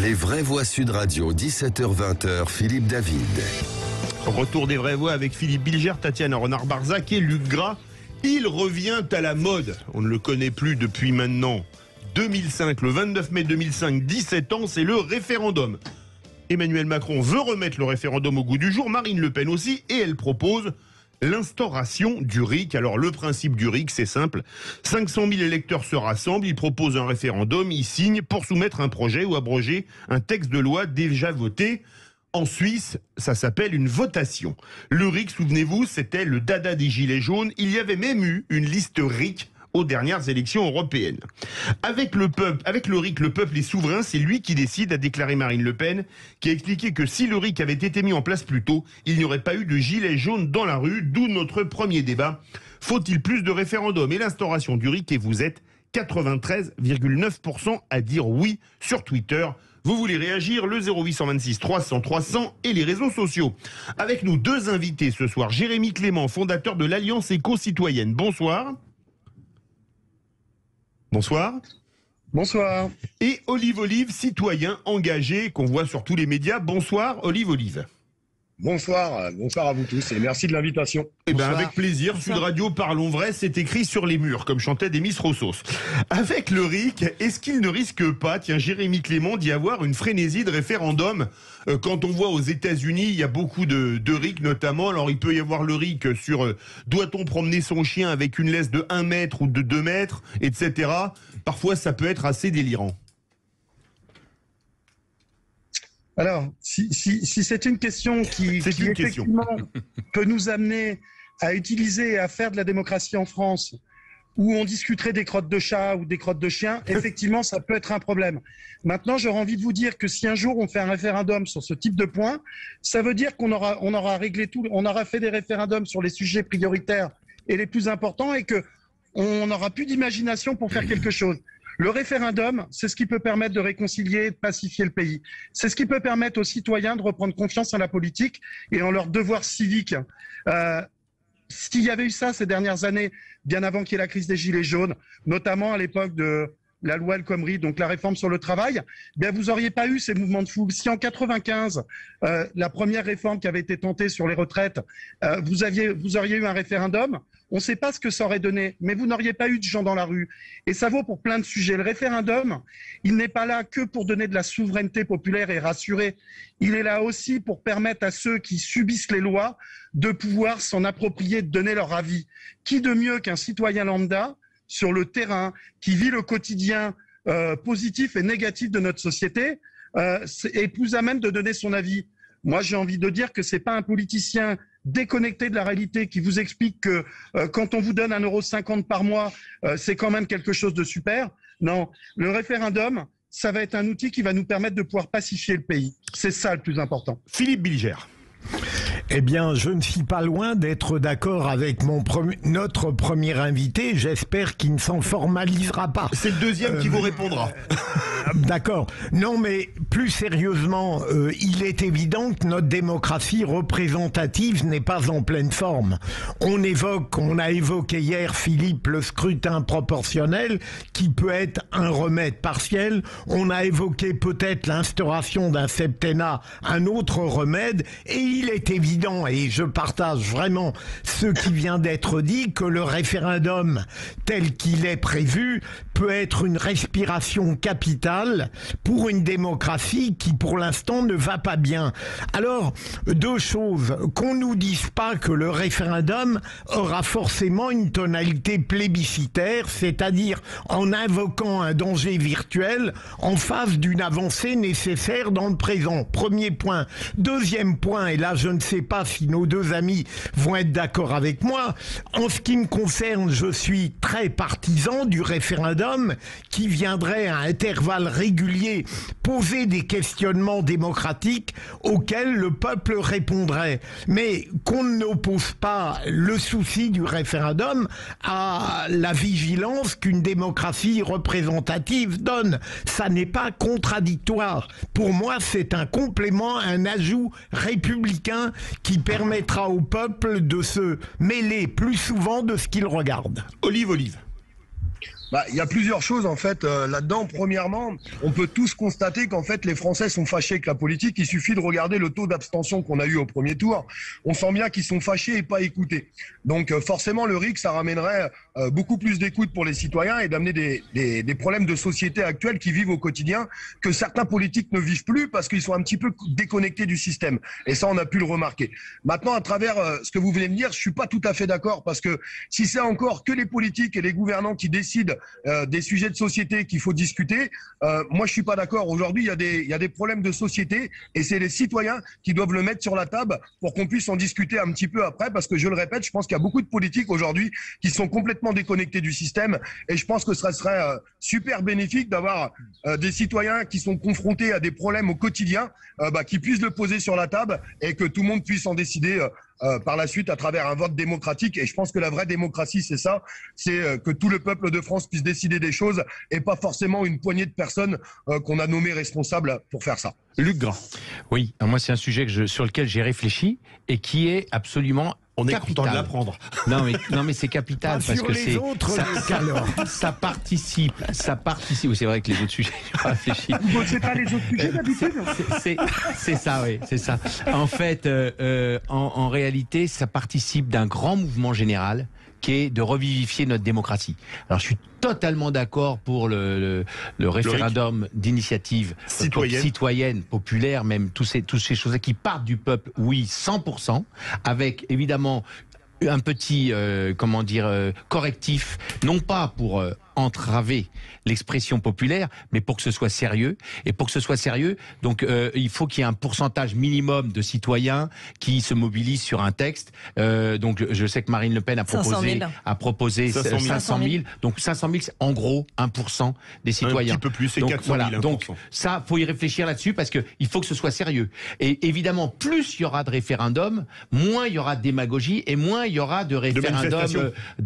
Les vraies voix Sud Radio, 17h-20h, Philippe David. Retour des vraies voix avec Philippe Bilger, Tatiana Renard-Barzac et Luc Gras. Il revient à la mode. On ne le connaît plus depuis maintenant 2005, le 29 mai 2005, 17 ans, c'est le référendum. Emmanuel Macron veut remettre le référendum au goût du jour, Marine Le Pen aussi, et elle propose l'instauration du RIC. Alors le principe du RIC, c'est simple. 500 000 électeurs se rassemblent, ils proposent un référendum, ils signent pour soumettre un projet ou abroger un texte de loi déjà voté. En Suisse, ça s'appelle une votation. Le RIC, souvenez-vous, c'était le dada des gilets jaunes. Il y avait même eu une liste RIC aux dernières élections européennes. Avec le RIC, le peuple est souverain, c'est lui qui décide, a déclaré Marine Le Pen, qui a expliqué que si le RIC avait été mis en place plus tôt, il n'y aurait pas eu de gilets jaunes dans la rue, d'où notre premier débat. Faut-il plus de référendums et l'instauration du RIC? Et vous êtes 93,9% à dire oui sur Twitter. Vous voulez réagir, le 0826 300 300 et les réseaux sociaux. Avec nous, deux invités ce soir. Jérémy Clément, fondateur de l'Alliance éco-citoyenne. Bonsoir. Bonsoir. Bonsoir. Et Olive, citoyen engagé qu'on voit sur tous les médias. Bonsoir, Olive. Bonsoir à vous tous et merci de l'invitation. Eh bien, avec plaisir. Sud Radio, parlons vrai, c'est écrit sur les murs, comme chantait Demis Roussos. Avec le RIC, est-ce qu'il ne risque pas, tiens, Jérémy Clément, d'y avoir une frénésie de référendum? Quand on voit aux États-Unis, il y a beaucoup de RIC notamment. Alors, il peut y avoir le RIC sur doit-on promener son chien avec une laisse de 1 mètre ou de 2 mètres, etc. Parfois, ça peut être assez délirant. Alors, si c'est une question qui effectivement peut nous amener à utiliser et à faire de la démocratie en France, où on discuterait des crottes de chat ou des crottes de chien, effectivement, ça peut être un problème. Maintenant, j'aurais envie de vous dire que si un jour on fait un référendum sur ce type de point, ça veut dire qu'on aura réglé tout, on aura fait des référendums sur les sujets prioritaires et les plus importants et que on n'aura plus d'imagination pour faire quelque chose. Le référendum, c'est ce qui peut permettre de réconcilier et de pacifier le pays. C'est ce qui peut permettre aux citoyens de reprendre confiance en la politique et en leur devoir civique. S'il y avait eu ça ces dernières années, bien avant qu'il y ait la crise des Gilets jaunes, notamment à l'époque de la loi El Khomri, donc la réforme sur le travail, bien vous auriez pas eu ces mouvements de foule. Si en 95, la première réforme qui avait été tentée sur les retraites, vous auriez eu un référendum, on ne sait pas ce que ça aurait donné, mais vous n'auriez pas eu de gens dans la rue. Et ça vaut pour plein de sujets. Le référendum, il n'est pas là que pour donner de la souveraineté populaire et rassurer. Il est là aussi pour permettre à ceux qui subissent les lois de pouvoir s'en approprier, de donner leur avis. Qui de mieux qu'un citoyen lambda sur le terrain, qui vit le quotidien positif et négatif de notre société, est plus à même de donner son avis. Moi, j'ai envie de dire que c'est pas un politicien déconnecté de la réalité qui vous explique que quand on vous donne 1,50 € par mois, c'est quand même quelque chose de super. Non, le référendum, ça va être un outil qui va nous permettre de pouvoir pacifier le pays. C'est ça le plus important. Philippe Bilger. Eh bien, je ne suis pas loin d'être d'accord avec notre premier invité. J'espère qu'il ne s'en formalisera pas. C'est le deuxième qui vous répondra. D'accord. Non, mais plus sérieusement, il est évident que notre démocratie représentative n'est pas en pleine forme. On a évoqué hier, Philippe, le scrutin proportionnel qui peut être un remède partiel. On a évoqué peut-être l'instauration d'un septennat, un autre remède. Et il est évident, et je partage vraiment ce qui vient d'être dit, que le référendum tel qu'il est prévu peut être une respiration capitale pour une démocratie qui pour l'instant ne va pas bien. Alors, deux choses, qu'on nous dise pas que le référendum aura forcément une tonalité plébiscitaire, c'est-à-dire en invoquant un danger virtuel en face d'une avancée nécessaire dans le présent. Premier point. Deuxième point, et là je ne sais pas si nos deux amis vont être d'accord avec moi, en ce qui me concerne, je suis très partisan du référendum qui viendrait à intervalles réguliers poser des questionnements démocratiques auxquels le peuple répondrait. Mais qu'on n'oppose pas le souci du référendum à la vigilance qu'une démocratie représentative donne. Ça n'est pas contradictoire. Pour moi, c'est un complément, un ajout républicain qui permettra au peuple de se mêler plus souvent de ce qu'il regarde. Olive. Il y a plusieurs choses en fait là-dedans. Premièrement, on peut tous constater qu'en fait les Français sont fâchés avec la politique. Il suffit de regarder le taux d'abstention qu'on a eu au premier tour. On sent bien qu'ils sont fâchés et pas écoutés. Donc forcément le RIC, ça ramènerait beaucoup plus d'écoute pour les citoyens et d'amener des problèmes de société actuels qui vivent au quotidien que certains politiques ne vivent plus parce qu'ils sont un petit peu déconnectés du système. Et ça, on a pu le remarquer. Maintenant, à travers ce que vous venez de dire, je suis pas tout à fait d'accord parce que si c'est encore que les politiques et les gouvernants qui décident des sujets de société qu'il faut discuter. Moi, je suis pas d'accord. Aujourd'hui, il y a des problèmes de société et c'est les citoyens qui doivent le mettre sur la table pour qu'on puisse en discuter un petit peu après. Parce que je le répète, je pense qu'il y a beaucoup de politiques aujourd'hui qui sont complètement déconnectés du système et je pense que ce serait super bénéfique d'avoir des citoyens qui sont confrontés à des problèmes au quotidien, qui puissent le poser sur la table et que tout le monde puisse en décider par la suite à travers un vote démocratique. Et je pense que la vraie démocratie, c'est ça, c'est que tout le peuple de France puisse décider des choses et pas forcément une poignée de personnes qu'on a nommées responsables pour faire ça. Luc Gras. Oui, moi c'est un sujet sur lequel j'ai réfléchi et qui est absolument on est capital. Content de l'apprendre. Non mais c'est capital parce que c'est ça participe. Oui, c'est vrai que les autres sujets, j'ai réfléchi. Vous ne bossez pas les autres sujets d'habitude. C'est ça, oui, c'est ça. En fait, en réalité, ça participe d'un grand mouvement général qui est de revivifier notre démocratie. Alors je suis totalement d'accord pour le référendum d'initiative citoyenne, populaire, même toutes ces choses-là qui partent du peuple, oui, 100%, avec évidemment un petit correctif, non pas pour entraver l'expression populaire, mais pour que ce soit sérieux. Et pour que ce soit sérieux, donc il faut qu'il y ait un pourcentage minimum de citoyens qui se mobilisent sur un texte. Donc je sais que Marine Le Pen a proposé 500 000. Donc 500 000, c'est en gros 1% des citoyens. Un petit peu plus, c'est 400 000. Voilà. Donc ça, faut y réfléchir là-dessus parce que il faut que ce soit sérieux. Et évidemment, plus il y aura de référendums, moins il y aura de démagogie et moins il y aura de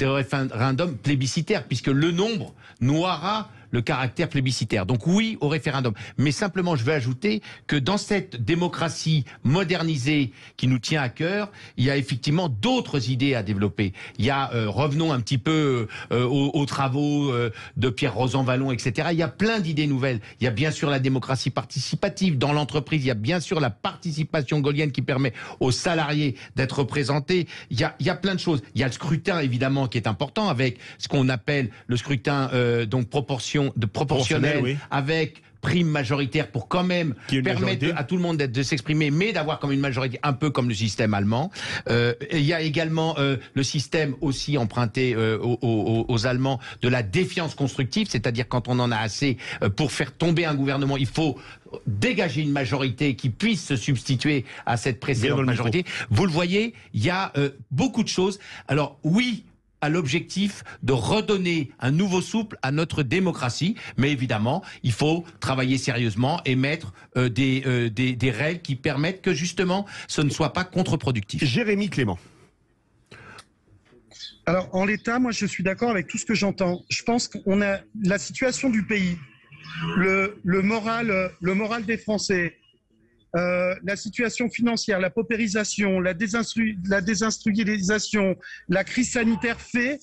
référendums plébiscitaires, puisque le nombre noiera le caractère plébiscitaire. Donc oui au référendum. Mais simplement, je vais ajouter que dans cette démocratie modernisée qui nous tient à cœur, il y a effectivement d'autres idées à développer. Il y a, revenons un petit peu aux travaux de Pierre Rosanvallon, etc. Il y a plein d'idées nouvelles. Il y a bien sûr la démocratie participative. Dans l'entreprise, il y a bien sûr la participation gaullienne qui permet aux salariés d'être représentés. Il y a plein de choses. Il y a le scrutin, évidemment, qui est important, avec ce qu'on appelle le scrutin proportionnel, oui, avec prime majoritaire pour quand même permettre à tout le monde de s'exprimer, mais d'avoir comme une majorité un peu comme le système allemand. Il y a également le système aussi emprunté aux Allemands de la défiance constructive, c'est-à-dire quand on en a assez pour faire tomber un gouvernement, il faut dégager une majorité qui puisse se substituer à cette précédente majorité. Vous le voyez, il y a beaucoup de choses. Alors oui, à l'objectif de redonner un nouveau souffle à notre démocratie. Mais évidemment, il faut travailler sérieusement et mettre des règles qui permettent que justement ce ne soit pas contre-productif. Jérémy Clément. Alors en l'état, moi je suis d'accord avec tout ce que j'entends. Je pense qu'on a la situation du pays, le moral des Français, la situation financière, la paupérisation, la désindustrialisation, la crise sanitaire fait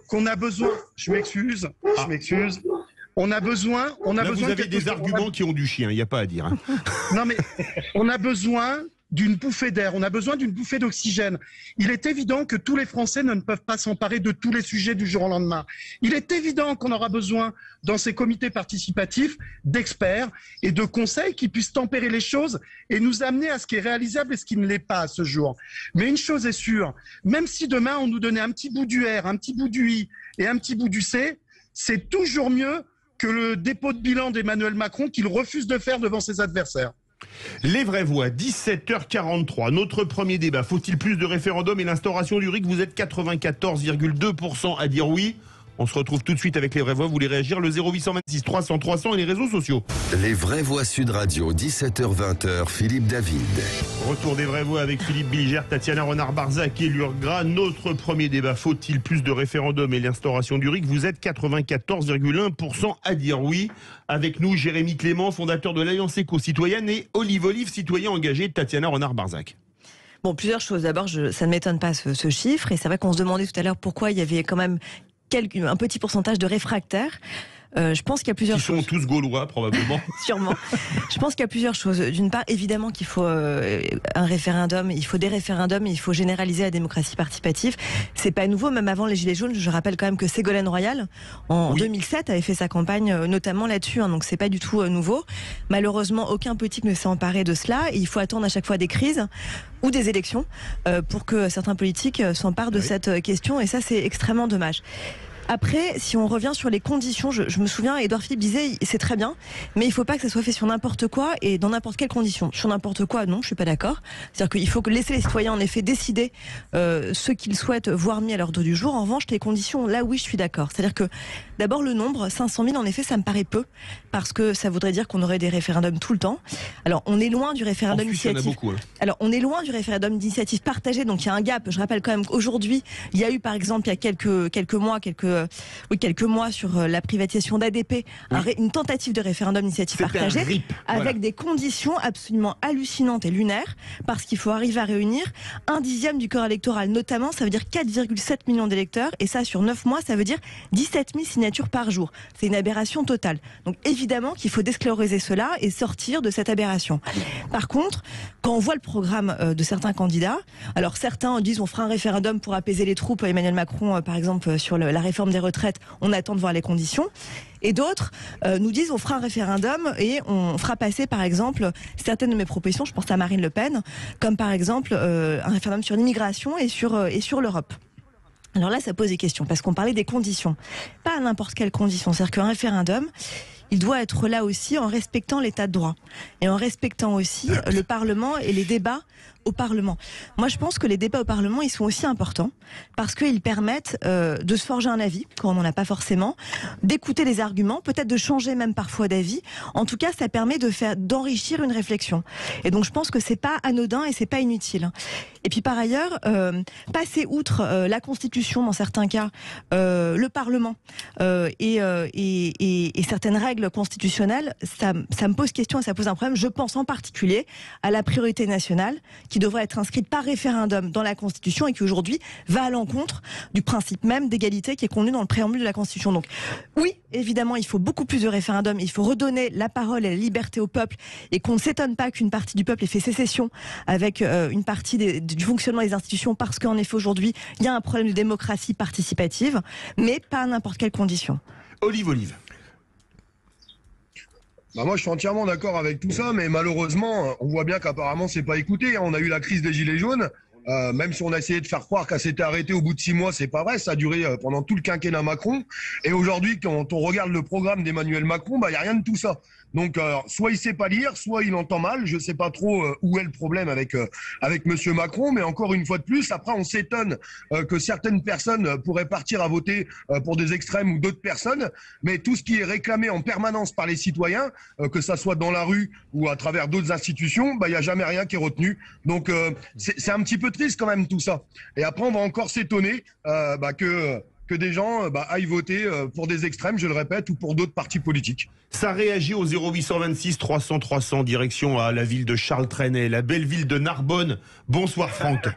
qu'on a besoin. Je m'excuse. On a besoin. Vous avez des arguments qui ont du chien. Il n'y a pas à dire. Hein. Non mais on a besoin d'une bouffée d'air, on a besoin d'une bouffée d'oxygène. Il est évident que tous les Français ne peuvent pas s'emparer de tous les sujets du jour au lendemain. Il est évident qu'on aura besoin, dans ces comités participatifs, d'experts et de conseils qui puissent tempérer les choses et nous amener à ce qui est réalisable et ce qui ne l'est pas à ce jour. Mais une chose est sûre, même si demain on nous donnait un petit bout du R, un petit bout du I et un petit bout du C, c'est toujours mieux que le dépôt de bilan d'Emmanuel Macron qu'il refuse de faire devant ses adversaires. Les vraies voix, 17h43. Notre premier débat, faut-il plus de référendums et l'instauration du RIC? Vous êtes 94,2% à dire oui. On se retrouve tout de suite avec les vraies voix. Vous voulez réagir? Le 0826 300 300 et les réseaux sociaux. Les vraies voix Sud Radio, 17h20, Philippe David. Retour des vraies voix avec Philippe Bilger, Tatiana Renard-Barzac et Luc Gras. Notre premier débat, faut-il plus de référendums et l'instauration du RIC? Vous êtes 94,1% à dire oui. Avec nous, Jérémy Clément, fondateur de l'Alliance éco-citoyenne, et Olive, citoyen engagé, Tatiana Renard-Barzac. Bon, plusieurs choses. D'abord, ça ne m'étonne pas ce chiffre. Et c'est vrai qu'on se demandait tout à l'heure pourquoi il y avait quand même un petit pourcentage de réfractaires. Je pense qu'il y a plusieurs choses. Qui sont tous gaulois, probablement. Sûrement. Je pense qu'il y a plusieurs choses. D'une part, évidemment qu'il faut un référendum, il faut des référendums, il faut généraliser la démocratie participative. C'est pas nouveau, même avant les Gilets jaunes. Je rappelle quand même que Ségolène Royal, en 2007, avait fait sa campagne notamment là-dessus. Donc c'est pas du tout nouveau. Malheureusement, aucun politique ne s'est emparé de cela. Et il faut attendre à chaque fois des crises ou des élections pour que certains politiques s'emparent de cette question. Et ça, c'est extrêmement dommage. Après, si on revient sur les conditions, je me souviens, Édouard Philippe disait, c'est très bien, mais il ne faut pas que ça soit fait sur n'importe quoi et dans n'importe quelle condition. Sur n'importe quoi, non, je ne suis pas d'accord. C'est-à-dire qu'il faut laisser les citoyens, en effet, décider ce qu'ils souhaitent voir mis à l'ordre du jour. En revanche, les conditions, là, oui, je suis d'accord. C'est-à-dire que, d'abord, le nombre, 500 000, en effet, ça me paraît peu, parce que ça voudrait dire qu'on aurait des référendums tout le temps. Alors, on est loin du référendum d'initiative. Beaucoup, hein. Alors, on est loin du référendum d'initiative partagée, donc il y a un gap. Je rappelle quand même qu'aujourd'hui, il y a eu, par exemple, il y a quelques mois sur la privatisation d'ADP, une tentative de référendum d'initiative partagée, avec des conditions absolument hallucinantes et lunaires, parce qu'il faut arriver à réunir 1/10 du corps électoral, notamment, ça veut dire 4,7 millions d'électeurs, et ça sur 9 mois, ça veut dire 17 000 signatures par jour. C'est une aberration totale. Donc évidemment qu'il faut désclériser cela et sortir de cette aberration. Par contre, quand on voit le programme de certains candidats, alors certains disent on fera un référendum pour apaiser les troupes, Emmanuel Macron par exemple sur la réforme des retraites, on attend de voir les conditions. Et d'autres nous disent on fera un référendum et on fera passer par exemple certaines de mes propositions, je pense à Marine Le Pen, comme par exemple un référendum sur l'immigration et sur l'Europe. Alors là ça pose des questions parce qu'on parlait des conditions, pas à n'importe quelle condition, c'est-à-dire qu'un référendum il doit être là aussi en respectant l'état de droit et en respectant aussi le Parlement et les débats au Parlement. Moi, je pense que les débats au Parlement, ils sont aussi importants parce qu'ils permettent de se forger un avis quand on n'en a pas forcément, d'écouter les arguments, peut-être de changer même parfois d'avis. En tout cas, ça permet d'enrichir une réflexion. Et donc, je pense que c'est pas anodin et c'est pas inutile. Et puis, par ailleurs, passer outre la Constitution dans certains cas, le Parlement et certaines règles constitutionnelles, ça me pose question et ça pose un problème. Je pense en particulier à la priorité nationale qui devrait être inscrite par référendum dans la Constitution et qui aujourd'hui va à l'encontre du principe même d'égalité qui est contenu dans le préambule de la Constitution. Donc oui, évidemment, il faut beaucoup plus de référendums, il faut redonner la parole et la liberté au peuple et qu'on ne s'étonne pas qu'une partie du peuple ait fait sécession avec une partie du fonctionnement des institutions parce qu'en effet aujourd'hui, il y a un problème de démocratie participative, mais pas à n'importe quelle condition. Olive. Bah moi, je suis entièrement d'accord avec tout ça, mais malheureusement, on voit bien qu'apparemment, c'est pas écouté. On a eu la crise des Gilets jaunes. Même si on a essayé de faire croire qu'elle s'était arrêtée au bout de 6 mois, c'est pas vrai. Ça a duré pendant tout le quinquennat Macron. Et aujourd'hui, quand on regarde le programme d'Emmanuel Macron, bah, y a rien de tout ça. Donc, soit il sait pas lire, soit il entend mal. Je sais pas trop où est le problème avec Monsieur Macron. Mais encore une fois de plus, après, on s'étonne que certaines personnes pourraient partir à voter pour des extrêmes ou d'autres personnes. Mais tout ce qui est réclamé en permanence par les citoyens, que ça soit dans la rue ou à travers d'autres institutions, bah, il y a jamais rien qui est retenu. Donc, c'est un petit peu triste quand même tout ça. Et après, on va encore s'étonner que des gens aillent voter pour des extrêmes, je le répète, ou pour d'autres partis politiques. Ça réagit au 0826 300 300, direction à la ville de Charles Trenet, la belle ville de Narbonne. Bonsoir Franck.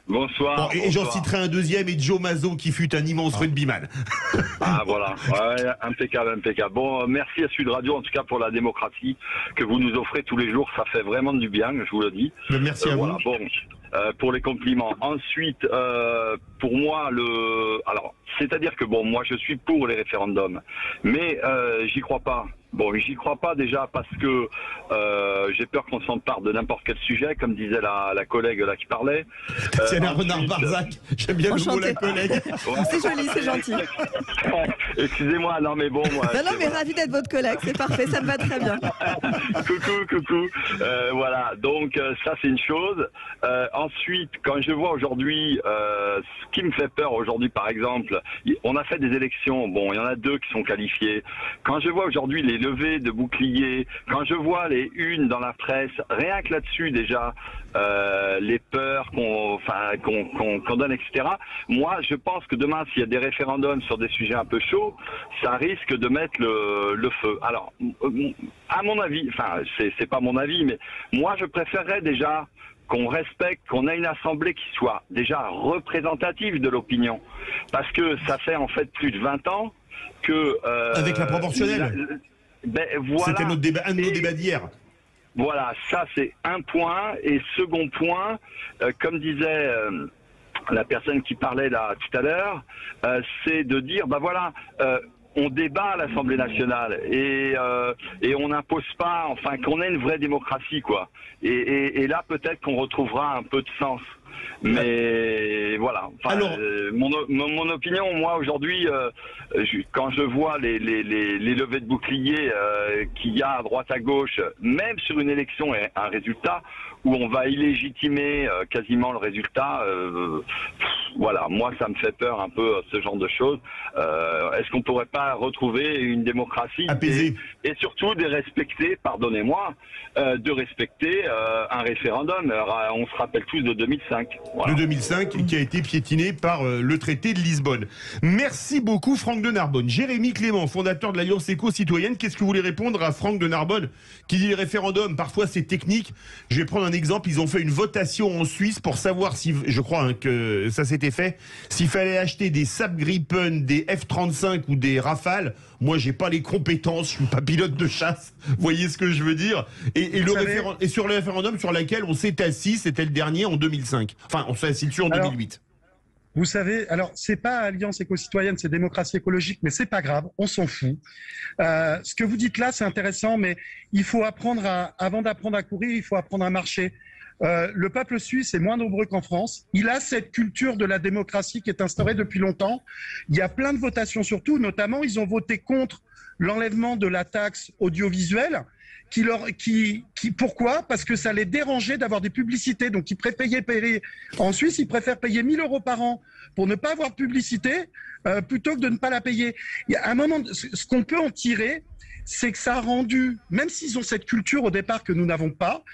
Bonsoir. Et j'en citerai un deuxième, et Joe Mazzo qui fut un immense rugbyman. Ah voilà, ouais, impeccable. Bon, merci à Sud Radio en tout cas pour la démocratie que vous nous offrez tous les jours, ça fait vraiment du bien, je vous le dis. Merci à vous. Voilà, bon, pour les compliments. Ensuite, pour moi, c'est-à-dire que bon, moi je suis pour les référendums, mais j'y crois pas. Bon, j'y crois pas déjà parce que j'ai peur qu'on s'empare de n'importe quel sujet, comme disait la collègue là qui parlait. C'est la Renard-Barzac. J'aime bien le mot la collègue. Ouais. C'est joli, c'est gentil. Excusez-moi, non mais bon, moi. Non, mais ravi d'être votre collègue, c'est parfait, ça me va très bien. Coucou. Voilà, donc ça c'est une chose. Ensuite, quand je vois aujourd'hui, ce qui me fait peur aujourd'hui, par exemple, on a fait des élections. Bon, il y en a 2 qui sont qualifiées. Quand je vois aujourd'hui les levées de boucliers, quand je vois les unes dans la presse, rien que là-dessus déjà, les peurs qu'on donne, etc. Moi, je pense que demain, s'il y a des référendums sur des sujets un peu chauds, ça risque de mettre le feu. Alors, à mon avis, enfin, c'est pas mon avis, mais moi, je préférerais déjà qu'on respecte, qu'on ait une assemblée qui soit déjà représentative de l'opinion. Parce que ça fait en fait plus de 20 ans que... avec la proportionnelle voilà. C'était un de nos débats d'hier. Voilà, ça c'est un point. Et second point, comme disait la personne qui parlait là tout à l'heure, c'est de dire, on débat à l'Assemblée nationale et on n'impose pas, enfin qu'on ait une vraie démocratie, quoi. Et là peut-être qu'on retrouvera un peu de sens. Mais voilà. Enfin, alors, mon opinion, moi aujourd'hui, quand je vois les levées de boucliers qu'il y a à droite à gauche, même sur une élection et un résultat où on va illégitimer quasiment le résultat, voilà, moi ça me fait peur un peu ce genre de choses. Est-ce qu'on pourrait pas retrouver une démocratie apaisée et surtout de respecter, pardonnez-moi, de respecter un référendum. On se rappelle tous de 2005. Voilà. Le 2005 qui a été piétiné par le traité de Lisbonne. Merci beaucoup Franck de Narbonne. Jérémy Clément, fondateur de l'Alliance éco-citoyenne, qu'est-ce que vous voulez répondre à Franck de Narbonne qui dit les référendums, parfois c'est technique. Je vais prendre un exemple, ils ont fait une votation en Suisse pour savoir si, je crois que ça s'était fait, s'il fallait acheter des Saab Gripen, des F-35 ou des Rafales. Moi j'ai pas les compétences, je suis pas pilote de chasse, vous voyez ce que je veux dire. Et sur le référendum sur lequel on s'est assis, c'était le dernier en 2005. Enfin, on s'est assis dessus en 2008. Vous savez, alors c'est pas Alliance éco-citoyenne, c'est démocratie écologique, mais c'est pas grave, on s'en fout. Ce que vous dites là, c'est intéressant, mais il faut apprendre avant d'apprendre à courir, il faut apprendre à marcher. Le peuple suisse est moins nombreux qu'en France. Il a cette culture de la démocratie qui est instaurée depuis longtemps. Il y a plein de votations surtout, notamment ils ont voté contre l'enlèvement de la taxe audiovisuelle. Pourquoi ? Parce que ça les dérangeait d'avoir des publicités. Donc, ils préféraient payer. En Suisse, ils préfèrent payer 1 000 € par an pour ne pas avoir de publicité plutôt que de ne pas la payer. Il y a un moment, ce qu'on peut en tirer, c'est que ça a rendu, même s'ils ont cette culture au départ que nous n'avons pas,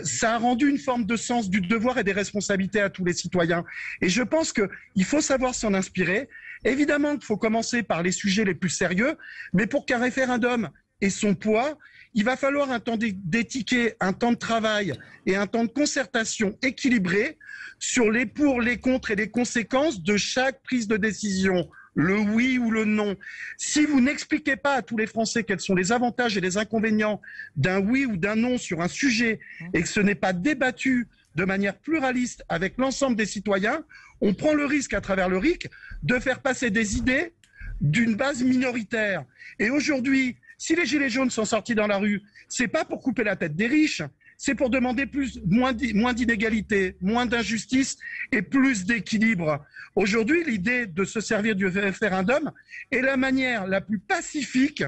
ça a rendu une forme de sens du devoir et des responsabilités à tous les citoyens. Et je pense qu'il faut savoir s'en inspirer. Évidemment qu'il faut commencer par les sujets les plus sérieux, mais pour qu'un référendum ait son poids, il va falloir un temps d'étiquer, un temps de travail et un temps de concertation équilibré sur les pour, les contre et les conséquences de chaque prise de décision, le oui ou le non. Si vous n'expliquez pas à tous les Français quels sont les avantages et les inconvénients d'un oui ou d'un non sur un sujet et que ce n'est pas débattu de manière pluraliste avec l'ensemble des citoyens, on prend le risque à travers le RIC de faire passer des idées d'une base minoritaire. Et aujourd'hui, si les Gilets jaunes sont sortis dans la rue, c'est pas pour couper la tête des riches, c'est pour demander moins d'inégalité, moins d'injustice et plus d'équilibre. Aujourd'hui, l'idée de se servir du référendum est la manière la plus pacifique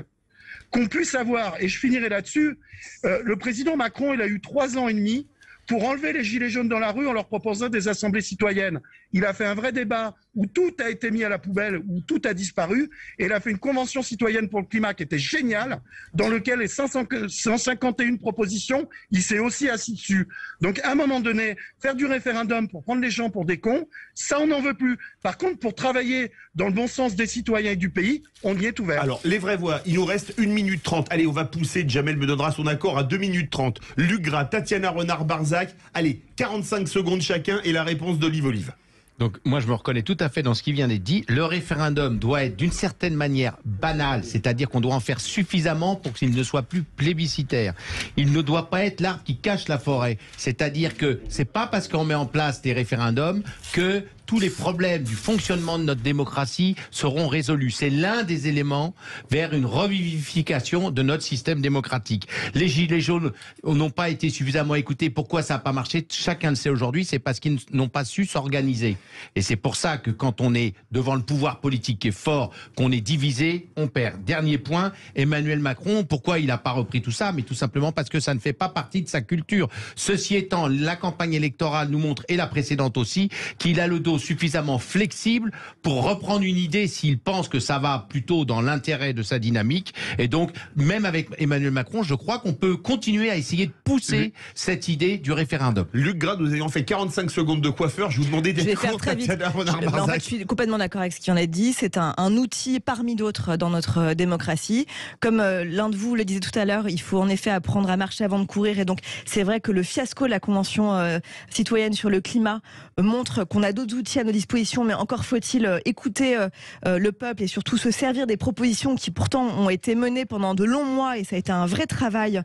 qu'on puisse avoir. Et je finirai là-dessus. Le président Macron, il a eu 3 ans et demi pour enlever les Gilets jaunes dans la rue en leur proposant des assemblées citoyennes. Il a fait un vrai débat où tout a été mis à la poubelle, où tout a disparu, et il a fait une convention citoyenne pour le climat qui était géniale, dans lequel les 151 propositions, il s'est aussi assis dessus. Donc à un moment donné, faire du référendum pour prendre les gens pour des cons, ça on n'en veut plus. Par contre, pour travailler dans le bon sens des citoyens et du pays, on y est ouvert. Alors, les vraies voix, il nous reste 1 minute 30. Allez, on va pousser, Jamel me donnera son accord à 2 minutes 30. Luc Gras, Tatiana Renard-Barzac, allez, 45 secondes chacun et la réponse d'Olive Olive. Donc moi je me reconnais tout à fait dans ce qui vient d'être dit. Le référendum doit être d'une certaine manière banal, c'est-à-dire qu'on doit en faire suffisamment pour qu'il ne soit plus plébiscitaire. Il ne doit pas être l'arbre qui cache la forêt, c'est-à-dire que c'est pas parce qu'on met en place des référendums que tous les problèmes du fonctionnement de notre démocratie seront résolus. C'est l'un des éléments vers une revivification de notre système démocratique. Les Gilets jaunes n'ont pas été suffisamment écoutés. Pourquoi ça n'a pas marché ? Chacun le sait aujourd'hui, c'est parce qu'ils n'ont pas su s'organiser. Et c'est pour ça que quand on est devant le pouvoir politique qui est fort, qu'on est divisé, on perd. Dernier point, Emmanuel Macron, pourquoi il n'a pas repris tout ça ? Mais tout simplement parce que ça ne fait pas partie de sa culture. Ceci étant, la campagne électorale nous montre, et la précédente aussi, qu'il a le dos plutôt suffisamment flexible pour reprendre une idée s'il pense que ça va plutôt dans l'intérêt de sa dynamique. Et donc, même avec Emmanuel Macron, je crois qu'on peut continuer à essayer de pousser cette idée du référendum. Luc Gras, nous ayant fait 45 secondes de coiffeur, je vous demandais d'être court, Tatiana Renard-Barzac. En fait, je suis complètement d'accord avec ce qu'il en a dit. C'est un outil parmi d'autres dans notre démocratie. Comme l'un de vous le disait tout à l'heure, il faut en effet apprendre à marcher avant de courir. Et donc, c'est vrai que le fiasco de la Convention citoyenne sur le climat montre qu'on a d'autres outils à nos dispositions, mais encore faut-il écouter le peuple et surtout se servir des propositions qui pourtant ont été menées pendant de longs mois, et ça a été un vrai travail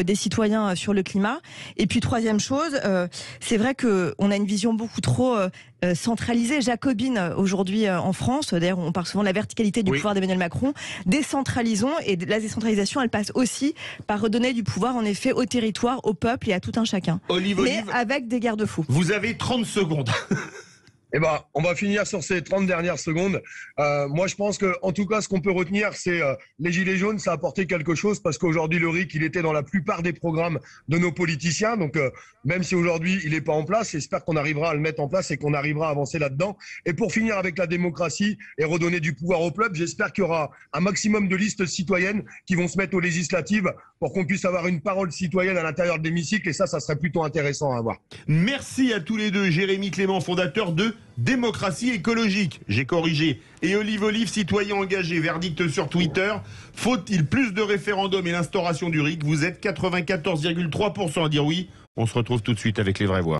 des citoyens sur le climat. Et puis troisième chose, c'est vrai qu'on a une vision beaucoup trop centralisée, jacobine aujourd'hui en France. D'ailleurs, on parle souvent de la verticalité du pouvoir d'Emmanuel Macron. Décentralisons, et la décentralisation, elle passe aussi par redonner du pouvoir, en effet, au territoire, au peuple et à tout un chacun. Olive, avec des garde-fous. Vous avez 30 secondes. Eh ben, on va finir sur ces 30 dernières secondes. Moi, je pense que, en tout cas, ce qu'on peut retenir, c'est les gilets jaunes, ça a apporté quelque chose, parce qu'aujourd'hui, le RIC, il était dans la plupart des programmes de nos politiciens. Donc, même si aujourd'hui, il n'est pas en place, j'espère qu'on arrivera à le mettre en place et qu'on arrivera à avancer là-dedans. Et pour finir avec la démocratie et redonner du pouvoir au peuple, j'espère qu'il y aura un maximum de listes citoyennes qui vont se mettre aux législatives pour qu'on puisse avoir une parole citoyenne à l'intérieur de l'hémicycle. Et ça serait plutôt intéressant à voir. Merci à tous les deux. Jérémy Clément, fondateur de Démocratie écologique, j'ai corrigé, et Olive, citoyen engagé, verdict sur Twitter. Faut-il plus de référendums et l'instauration du RIC? Vous êtes 94,3% à dire oui. On se retrouve tout de suite avec les vraies voix.